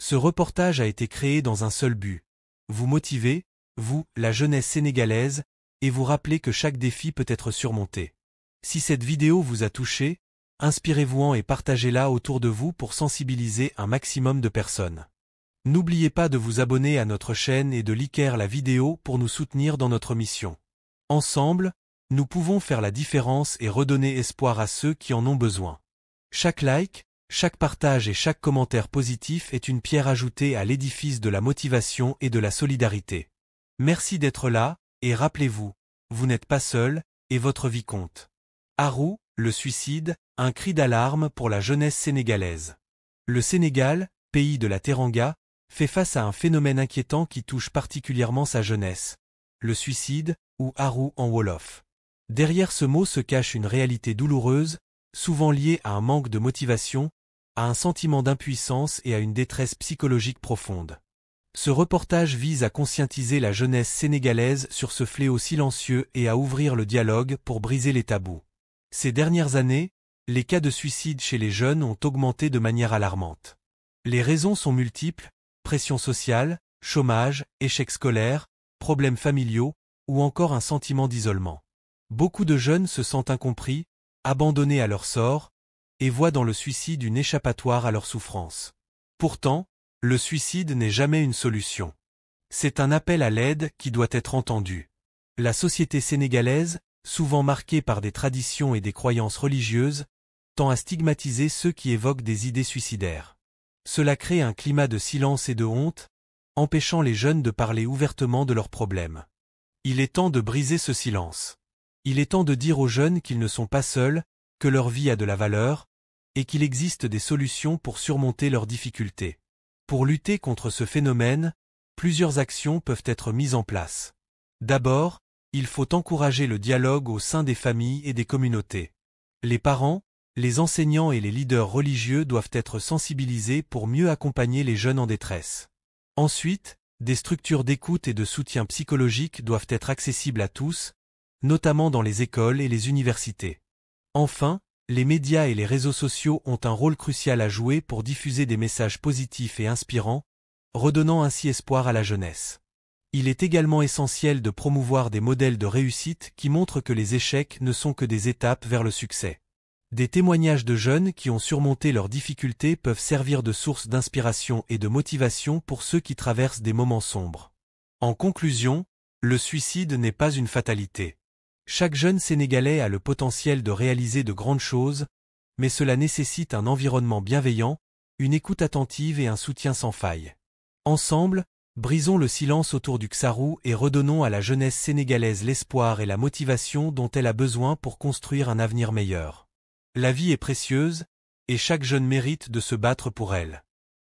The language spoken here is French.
Ce reportage a été créé dans un seul but. Vous motiver, vous, la jeunesse sénégalaise, et vous rappeler que chaque défi peut être surmonté. Si cette vidéo vous a touché, inspirez-vous-en et partagez-la autour de vous pour sensibiliser un maximum de personnes. N'oubliez pas de vous abonner à notre chaîne et de liker la vidéo pour nous soutenir dans notre mission. Ensemble, nous pouvons faire la différence et redonner espoir à ceux qui en ont besoin. Chaque like, chaque partage et chaque commentaire positif est une pierre ajoutée à l'édifice de la motivation et de la solidarité. Merci d'être là, et rappelez-vous, vous n'êtes pas seul, et votre vie compte. Arou, le suicide, un cri d'alarme pour la jeunesse sénégalaise. Le Sénégal, pays de la Teranga, fait face à un phénomène inquiétant qui touche particulièrement sa jeunesse. Le suicide, ou Arou en wolof. Derrière ce mot se cache une réalité douloureuse, souvent liée à un manque de motivation, à un sentiment d'impuissance et à une détresse psychologique profonde. Ce reportage vise à conscientiser la jeunesse sénégalaise sur ce fléau silencieux et à ouvrir le dialogue pour briser les tabous. Ces dernières années, les cas de suicide chez les jeunes ont augmenté de manière alarmante. Les raisons sont multiples: pression sociale, chômage, échecs scolaires, problèmes familiaux, ou encore un sentiment d'isolement. Beaucoup de jeunes se sentent incompris, abandonnés à leur sort, et voient dans le suicide une échappatoire à leurs souffrances. Pourtant, le suicide n'est jamais une solution. C'est un appel à l'aide qui doit être entendu. La société sénégalaise, souvent marquée par des traditions et des croyances religieuses, tend à stigmatiser ceux qui évoquent des idées suicidaires. Cela crée un climat de silence et de honte, empêchant les jeunes de parler ouvertement de leurs problèmes. Il est temps de briser ce silence. Il est temps de dire aux jeunes qu'ils ne sont pas seuls, que leur vie a de la valeur, et qu'il existe des solutions pour surmonter leurs difficultés. Pour lutter contre ce phénomène, plusieurs actions peuvent être mises en place. D'abord, il faut encourager le dialogue au sein des familles et des communautés. Les parents, les enseignants et les leaders religieux doivent être sensibilisés pour mieux accompagner les jeunes en détresse. Ensuite, des structures d'écoute et de soutien psychologique doivent être accessibles à tous, notamment dans les écoles et les universités. Enfin, les médias et les réseaux sociaux ont un rôle crucial à jouer pour diffuser des messages positifs et inspirants, redonnant ainsi espoir à la jeunesse. Il est également essentiel de promouvoir des modèles de réussite qui montrent que les échecs ne sont que des étapes vers le succès. Des témoignages de jeunes qui ont surmonté leurs difficultés peuvent servir de source d'inspiration et de motivation pour ceux qui traversent des moments sombres. En conclusion, le suicide n'est pas une fatalité. Chaque jeune Sénégalais a le potentiel de réaliser de grandes choses, mais cela nécessite un environnement bienveillant, une écoute attentive et un soutien sans faille. Ensemble, brisons le silence autour du Ksarou et redonnons à la jeunesse sénégalaise l'espoir et la motivation dont elle a besoin pour construire un avenir meilleur. La vie est précieuse, et chaque jeune mérite de se battre pour elle.